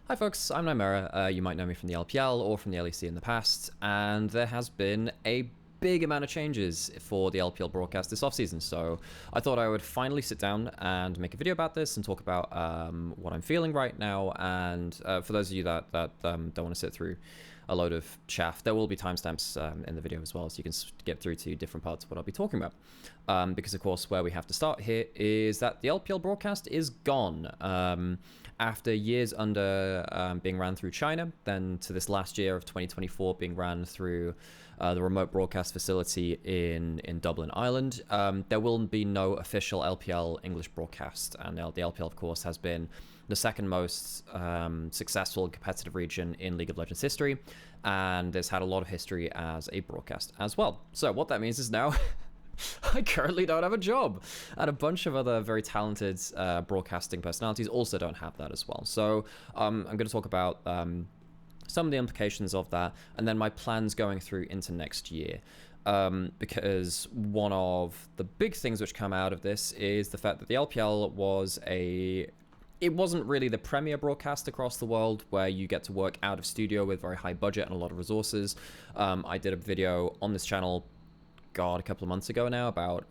Hi folks, I'm Nymaera. You might know me from the LPL or from the LEC in the past, and there has been a big amount of changes for the LPL broadcast this offseason, so I thought I would finally sit down and make a video about this and talk about what I'm feeling right now. And for those of you that don't want to sit through a load of chaff, there will be timestamps in the video as well, so you can skip through to different parts of what I'll be talking about. Because of course where we have to start here is that the LPL broadcast is gone. After years under being ran through China, then to this last year of 2024 being ran through the remote broadcast facility in Dublin, Ireland, there will be no official LPL English broadcast, and the LPL of course has been the second most successful competitive region in League of Legends history, and it's had a lot of history as a broadcast as well. So what that means is now I currently don't have a job, and a bunch of other very talented broadcasting personalities also don't have that as well. So I'm going to talk about some of the implications of that, and then my plans going through into next year. Because one of the big things which come out of this is the fact that the LPL was it wasn't really the premier broadcast across the world where you get to work out of studio with very high budget and a lot of resources. I did a video on this channel a couple of months ago now about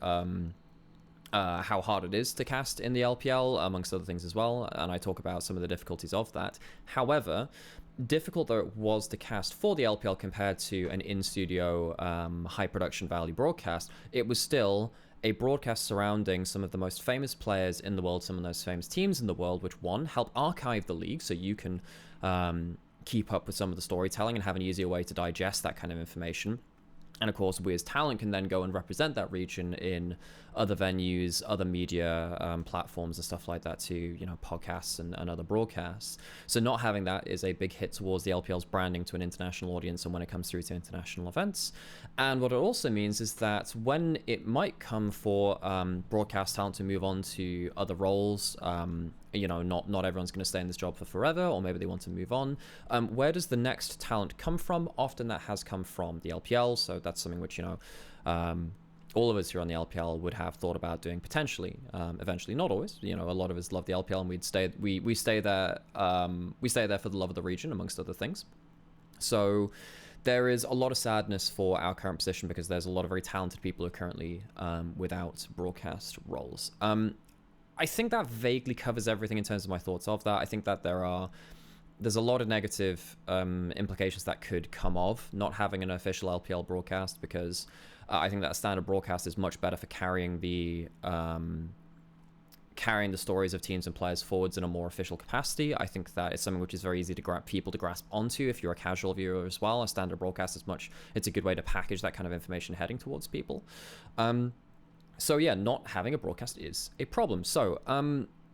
how hard it is to cast in the LPL, amongst other things as well, and I talk about some of the difficulties of that. However, difficult though it was to cast for the LPL compared to an in-studio high production value broadcast, it was still a broadcast surrounding some of the most famous players in the world, some of those famous teams in the world, which one, help archive the league so you can keep up with some of the storytelling and have an easier way to digest that kind of information. And of course, we as talent can then go and represent that region in other venues, other media platforms and stuff like that too, you know, podcasts and other broadcasts. So not having that is a big hit towards the LPL's branding to an international audience and when it comes through to international events. And what it also means is that when it might come for broadcast talent to move on to other roles, you know, not everyone's going to stay in this job for forever, or maybe they want to move on. Where does the next talent come from? Often that has come from the LPL, so that's something which, you know, all of us who are on the LPL would have thought about doing potentially, eventually. Not always, you know, a lot of us love the LPL and we stay there for the love of the region, amongst other things. So there is a lot of sadness for our current position because there's a lot of very talented people who are currently without broadcast roles. I think that vaguely covers everything in terms of my thoughts of that. I think that there's a lot of negative implications that could come of not having an official LPL broadcast, because I think that a standard broadcast is much better for carrying the stories of teams and players forwards in a more official capacity. I think that it's something which is very easy to grab people to grasp onto if you're a casual viewer as well. A standard broadcast is it's a good way to package that kind of information heading towards people. So yeah, not having a broadcast is a problem. So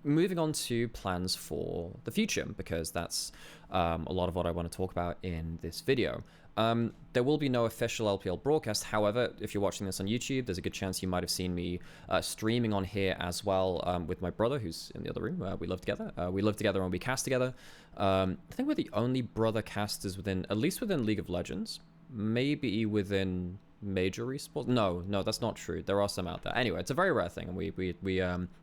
moving on to plans for the future, because that's a lot of what I want to talk about in this video. There will be no official LPL broadcast. However, if you're watching this on YouTube, there's a good chance you might have seen me streaming on here as well with my brother, who's in the other room. We live together. We live together and we cast together. I think we're the only brother casters at least within League of Legends, maybe within major esports. No, that's not true. There are some out there. Anyway, it's a very rare thing, and we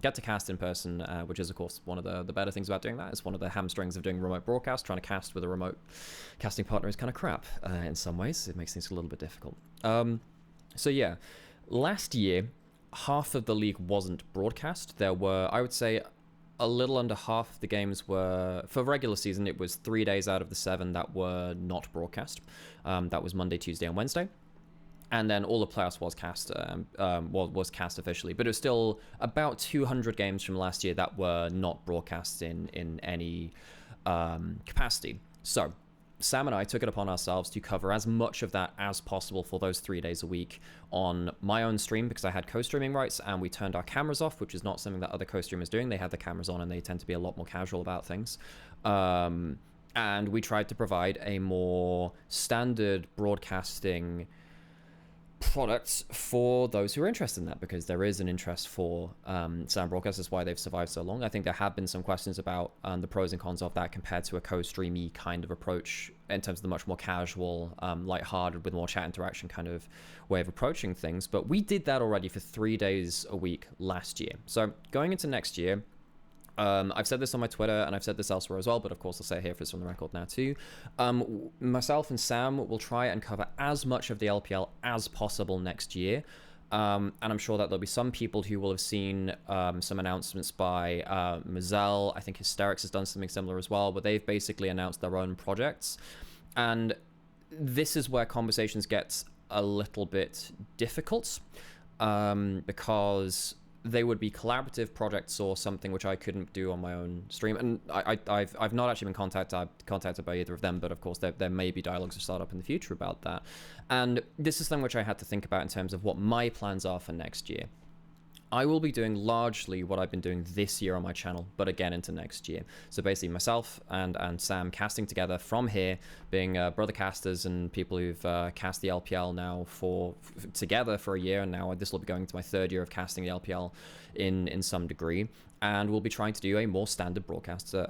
get to cast in person, which is of course one of the better things about doing that. It's one of the hamstrings of doing remote broadcast. Trying to cast with a remote casting partner is kind of crap in some ways. It makes things a little bit difficult. So yeah, last year half of the league wasn't broadcast. There were, I would say, a little under half of the games were, for regular season, it was 3 days out of the 7 that were not broadcast. That was Monday, Tuesday, and Wednesday. And then all the playoffs was cast officially, but it was still about 200 games from last year that were not broadcast in any capacity. So Sam and I took it upon ourselves to cover as much of that as possible for those 3 days a week on my own stream, because I had co-streaming rights, and we turned our cameras off, which is not something that other co-streamers doing. They have the cameras on and they tend to be a lot more casual about things. And we tried to provide a more standard broadcasting products for those who are interested in that, because there is an interest for sound broadcasts. That's why they've survived so long. I think there have been some questions about the pros and cons of that compared to a co-streamy kind of approach in terms of the much more casual, lighthearted, with more chat interaction kind of way of approaching things. But we did that already for 3 days a week last year. So going into next year, I've said this on my Twitter, and I've said this elsewhere as well, but of course I'll say it here for it's on the record now too. Myself and Sam will try and cover as much of the LPL as possible next year. And I'm sure that there'll be some people who will have seen some announcements by Mazel. I think Hysterics has done something similar as well, but they've basically announced their own projects. And this is where conversations get a little bit difficult, because they would be collaborative projects or something which I couldn't do on my own stream. And I've not actually been contacted by either of them, but of course there may be dialogues to start up in the future about that. And this is something which I had to think about in terms of what my plans are for next year. I will be doing largely what I've been doing this year on my channel, but again into next year. So basically myself and Sam casting together from here, being brother casters and people who've cast the LPL now together for a year, and now this will be going into my third year of casting the LPL in some degree. And we'll be trying to do a more standard broadcaster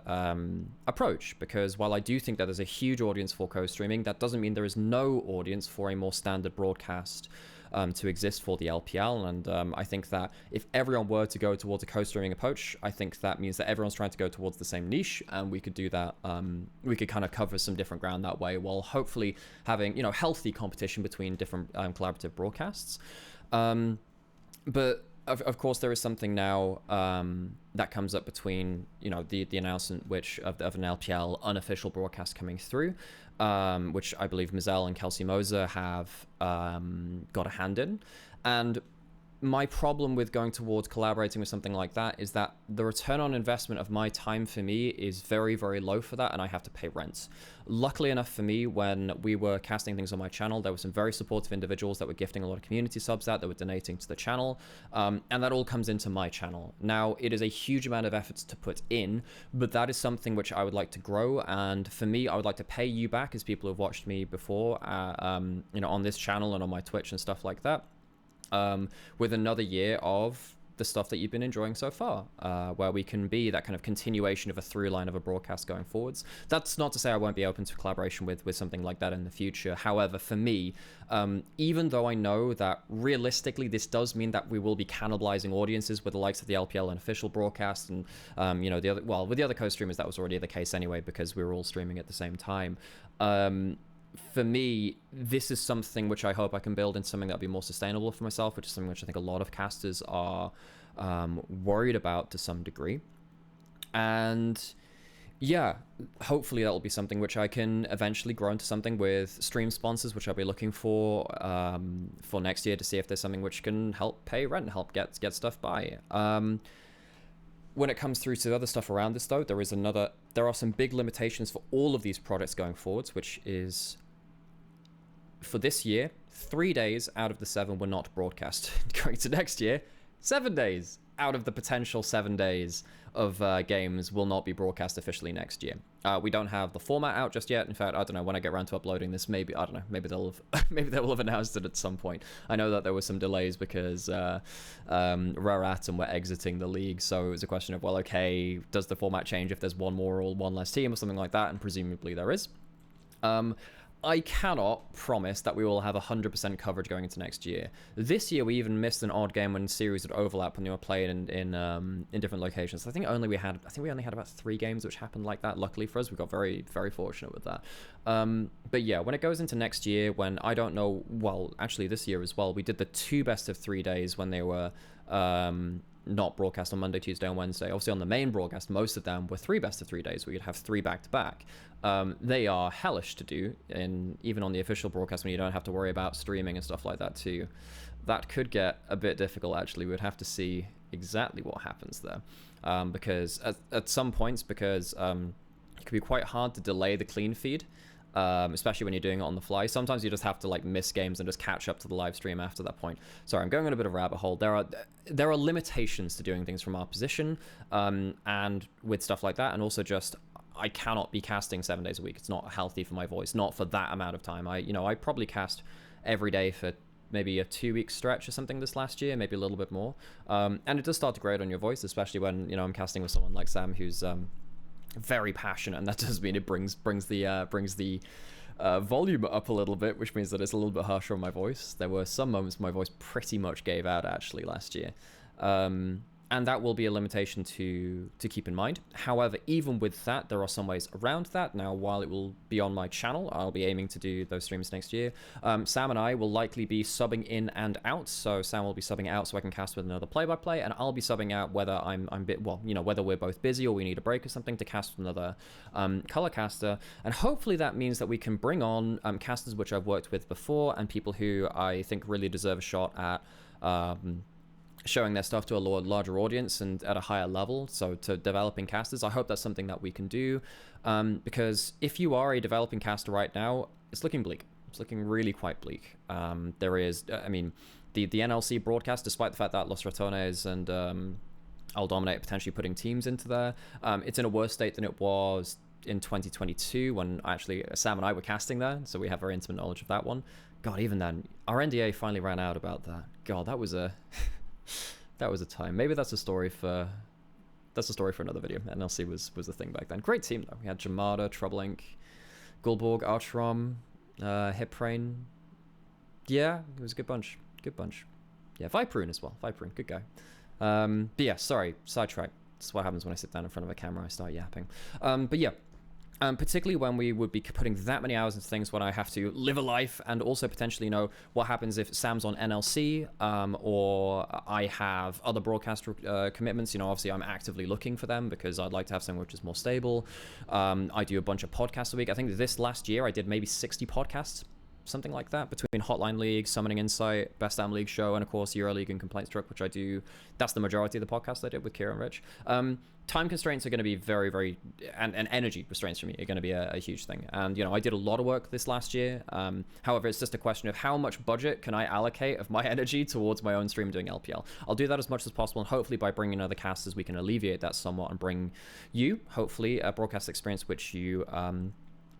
approach, because while I do think that there's a huge audience for co-streaming, that doesn't mean there is no audience for a more standard broadcast to exist for the LPL. And I think that if everyone were to go towards a co-streaming approach, I think that means that everyone's trying to go towards the same niche, and we could do that. We could kind of cover some different ground that way, while hopefully having, you know, healthy competition between different collaborative broadcasts. But of course, there is something now that comes up between, you know, the announcement of an LPL unofficial broadcast coming through, which I believe Mazel and Kelsey Moser have got a hand in. And my problem with going towards collaborating with something like that is that the return on investment of my time for me is very, very low for that, and I have to pay rent. Luckily enough for me, when we were casting things on my channel, there were some very supportive individuals that were gifting a lot of community subs out, that were donating to the channel, and that all comes into my channel. Now, it is a huge amount of efforts to put in, but that is something which I would like to grow, and for me, I would like to pay you back as people who have watched me before, you know, on this channel and on my Twitch and stuff like that. With another year of the stuff that you've been enjoying so far, where we can be that kind of continuation of a through line of a broadcast going forwards. That's not to say I won't be open to collaboration with something like that in the future. However, for me, even though I know that realistically this does mean that we will be cannibalizing audiences with the likes of the LPL and official broadcast, and you know, with the other co-streamers that was already the case anyway, because we were all streaming at the same time. For me, this is something which I hope I can build into something that'll be more sustainable for myself, which is something which I think a lot of casters are worried about to some degree. And yeah, hopefully that'll be something which I can eventually grow into something with stream sponsors, which I'll be looking for next year, to see if there's something which can help pay rent and help get stuff by. When it comes through to the other stuff around this, though, there are some big limitations for all of these products going forwards, which is, for this year, 3 days out of the 7 were not broadcast. Going to next year, 7 days out of the potential 7 days of games will not be broadcast officially next year. We don't have the format out just yet. In fact, I don't know, when I get around to uploading this, maybe, I don't know, maybe they'll have announced it at some point. I know that there were some delays because Rare Atom were exiting the league, so it was a question of, well, okay, does the format change if there's one more or one less team or something like that? And presumably there is. I cannot promise that we will have 100% coverage going into next year. This year, we even missed an odd game when series would overlap when they were played in different locations. I think we only had about 3 games which happened like that. Luckily for us, we got very, very fortunate with that. But yeah, when it goes into next year, when I don't know, well, actually this year as well, we did the 2 best of 3 days when they were not broadcast on Monday, Tuesday, and Wednesday. Obviously, on the main broadcast, most of them were 3 best of 3 days. We could have 3 back-to-back. They are hellish to do, even on the official broadcast, when you don't have to worry about streaming and stuff like that too. That could get a bit difficult, actually. We'd have to see exactly what happens there. Because at some points, it can be quite hard to delay the clean feed, especially when you're doing it on the fly. Sometimes you just have to like miss games and just catch up to the live stream after that point. Sorry, I'm going on a bit of a rabbit hole. There are limitations to doing things from our position, and with stuff like that, and also just I cannot be casting 7 days a week. It's not healthy for my voice, not for that amount of time. I probably cast every day for maybe a 2-week stretch or something this last year, maybe a little bit more. And it does start to grate on your voice, especially when I'm casting with someone like Sam, who's very passionate, and that does mean it brings the volume up a little bit, which means that it's a little bit harsher on my voice. There were some moments my voice pretty much gave out actually last year. and that will be a limitation to keep in mind. However, even with that, there are some ways around that. Now, while it will be on my channel, I'll be aiming to do those streams next year. Sam and I will likely be subbing in and out. So Sam will be subbing out so I can cast with another play-by-play, and I'll be subbing out whether I'm whether we're both busy or we need a break or something to cast with another color caster. And hopefully that means that we can bring on casters which I've worked with before and people who I think really deserve a shot at showing their stuff to a larger audience and at a higher level. So to developing casters, I hope that's something that we can do, because if you are a developing caster right now, it's looking bleak. It's looking really quite bleak. There is, I mean, the NLC broadcast, despite the fact that Los Ratones and I'll Dominate potentially putting teams into there, it's in a worse state than it was in 2022 when actually Sam and I were casting there, so we have very intimate knowledge of that one. God, even then, our NDA finally ran out about that. God, that was a that was a time. Maybe that's a story for another video. NLC was the thing back then. Great team though. We had Jamada, Troublink, Gulborg, Archrom, Hiprain. Yeah, it was a good bunch. Good bunch. Yeah, Viperune as well. Viperune, good guy. But yeah, sorry, sidetrack. That's what happens when I sit down in front of a camera. I start yapping. But yeah. Particularly when we would be putting that many hours into things, when I have to live a life and also potentially know what happens if Sam's on NLC or I have other broadcast commitments. You know, obviously I'm actively looking for them because I'd like to have something which is more stable. I do a bunch of podcasts a week. I think this last year I did maybe 60 podcasts, something like that, between Hotline League, Summoning Insight, Best Damn League Show, and of course Euro League and Complaints Truck, which I do. That's the majority of the podcast I did with Kira and Rich. Time constraints are going to be very, and energy restraints for me are going to be a huge thing. And, you know, I did a lot of work this last year. However, it's just a question of how much budget can I allocate of my energy towards my own stream doing LPL. I'll do that as much as possible, and hopefully by bringing in other casters, we can alleviate that somewhat and bring you, hopefully, a broadcast experience which you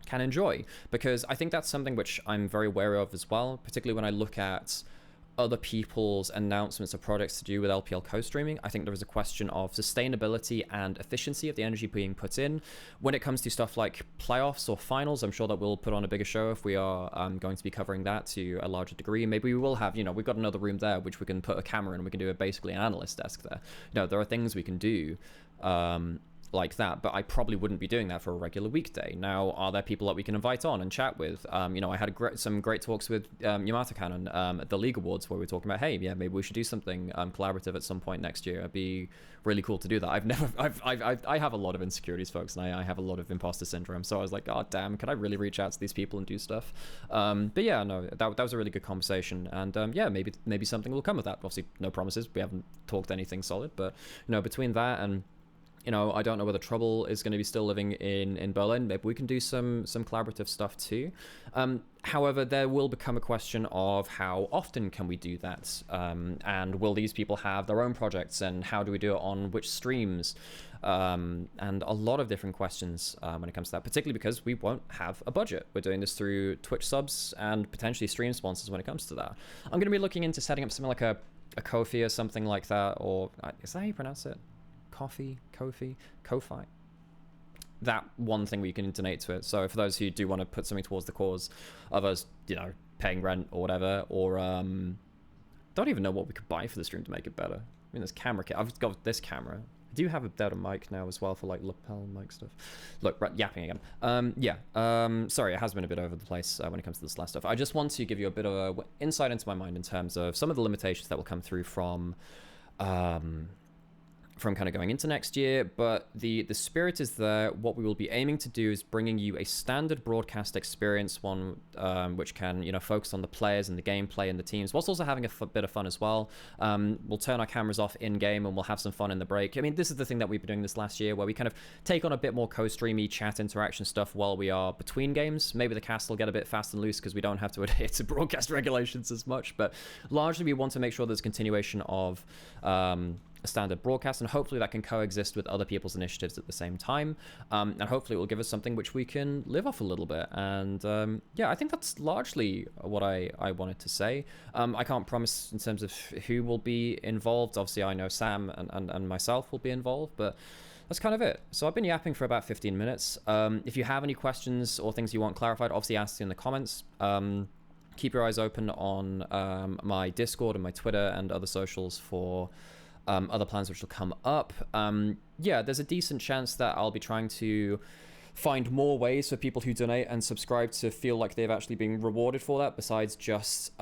can enjoy, because I think that's something which I'm very wary of as well, particularly when I look at other people's announcements of projects to do with LPL co-streaming. I think there is a question of sustainability and efficiency of the energy being put in. When it comes to stuff like playoffs or finals, I'm sure that we'll put on a bigger show if we are going to be covering that to a larger degree. Maybe we will have, you know, we've got another room there which we can put a camera in and we can do basically an analyst desk there. You know, there are things we can do like that, but I probably wouldn't be doing that for a regular weekday. Now, are there people that we can invite on and chat with? You know, I had some great talks with Nymaera Cannon at the League Awards where we were talking about, hey, yeah, maybe we should do something collaborative at some point next year. It'd be really cool to do that. I have a lot of insecurities, folks, and I have a lot of imposter syndrome. So I was like, oh damn, can I really reach out to these people and do stuff? But yeah, no, that was a really good conversation, and yeah, maybe something will come of that. Obviously, no promises. We haven't talked anything solid, but you know, between that and, you know, I don't know whether Trouble is going to be still living in Berlin. Maybe we can do some collaborative stuff too. However, there will become a question of how often can we do that, and will these people have their own projects, and how do we do it on which streams, and a lot of different questions when it comes to that, particularly because we won't have a budget. We're doing this through Twitch subs and potentially stream sponsors when it comes to that. I'm going to be looking into setting up something like a Ko-fi or something like that, or is that how you pronounce it? Ko-fi, that one thing where you can intonate to it. So for those who do want to put something towards the cause of us, you know, paying rent or whatever, or don't even know what we could buy for the stream to make it better. I mean, there's camera kit. I've got this camera. I do have a better mic now as well for like lapel mic stuff. Look, right, yapping again. Yeah, sorry, it has been a bit over the place when it comes to this last stuff. I just want to give you a bit of a insight into my mind in terms of some of the limitations that will come through from kind of going into next year, but the spirit is there. What we will be aiming to do is bringing you a standard broadcast experience, one which can, you know, focus on the players and the gameplay and the teams, whilst also having a bit of fun as well. We'll turn our cameras off in game and we'll have some fun in the break. I mean, this is the thing that we've been doing this last year, where we kind of take on a bit more co-streamy chat interaction stuff while we are between games. Maybe the cast will get a bit fast and loose because we don't have to adhere to broadcast regulations as much, but largely we want to make sure there's continuation of a standard broadcast, and hopefully that can coexist with other people's initiatives at the same time, and hopefully it will give us something which we can live off a little bit. And yeah, I think that's largely what I wanted to say. I can't promise in terms of who will be involved. Obviously I know Sam and myself will be involved, but that's kind of it. So I've been yapping for about 15 minutes. If you have any questions or things you want clarified, obviously ask in the comments. Keep your eyes open on my Discord and my Twitter and other socials for other plans which will come up. Yeah, there's a decent chance that I'll be trying to find more ways for people who donate and subscribe to feel like they've actually been rewarded for that, besides just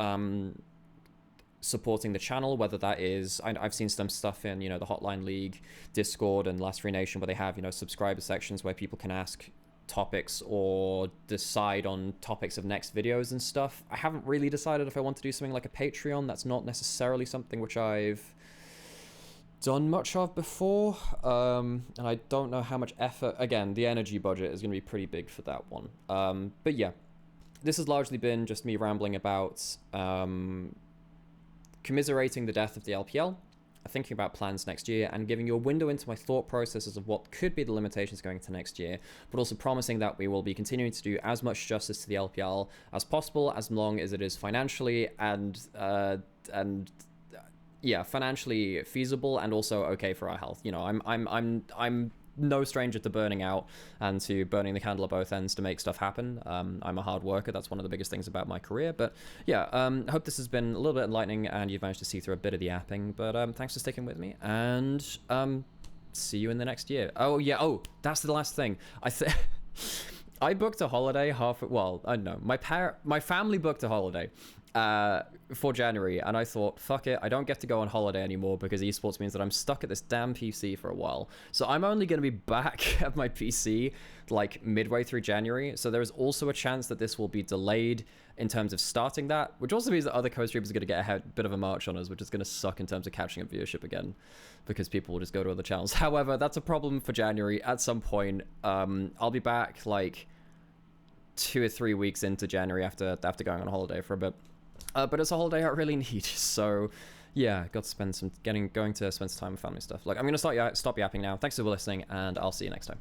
supporting the channel, whether that is, I've seen some stuff in, the Hotline League, Discord, and Last Free Nation, where they have, subscriber sections where people can ask topics or decide on topics of next videos and stuff. I haven't really decided if I want to do something like a Patreon. That's not necessarily something which I've done much of before, and I don't know how much effort. Again, the energy budget is going to be pretty big for that one. But yeah, this has largely been just me rambling about commiserating the death of the LPL, thinking about plans next year, and giving you a window into my thought processes of what could be the limitations going into next year, but also promising that we will be continuing to do as much justice to the LPL as possible, as long as it is financially and yeah, financially feasible and also okay for our health. I'm no stranger to burning out and to burning the candle at both ends to make stuff happen. I'm a hard worker. That's one of the biggest things about my career. But yeah, I hope this has been a little bit enlightening and you've managed to see through a bit of the apping. But thanks for sticking with me, and see you in the next year. Oh yeah, that's the last thing. I booked a holiday well, I don't know. My family booked a holiday for January, and I thought, fuck it, I don't get to go on holiday anymore because esports means that I'm stuck at this damn PC for a while. So I'm only going to be back at my PC like midway through January. So there is also a chance that this will be delayed in terms of starting that, which also means that other co-streamers are going to get a bit of a march on us, which is going to suck in terms of catching up viewership again, because people will just go to other channels. However, that's a problem for January. At some point, I'll be back like 2 or 3 weeks into January after going on holiday for a bit. But it's a holiday I really need, so yeah, got to spend some going to spend some time with family stuff. Like, I'm gonna stop yapping now. Thanks for listening, and I'll see you next time.